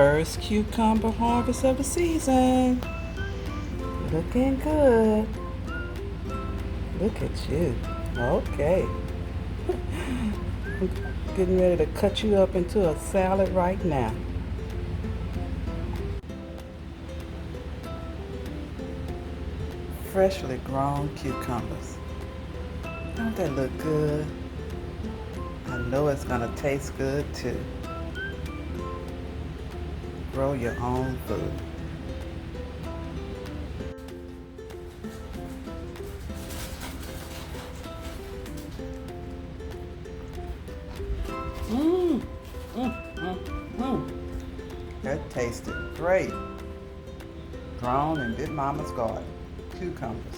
First cucumber harvest of the season. Looking good. Look at you. Okay. I'm getting ready to cut you up into a salad right now. Freshly grown cucumbers. Don't they look good? I know it's gonna taste good too. Grow your own food. Mmm, mmm, mmm, mmm. That tasted great. Grown in Big Mama's garden. Cucumbers.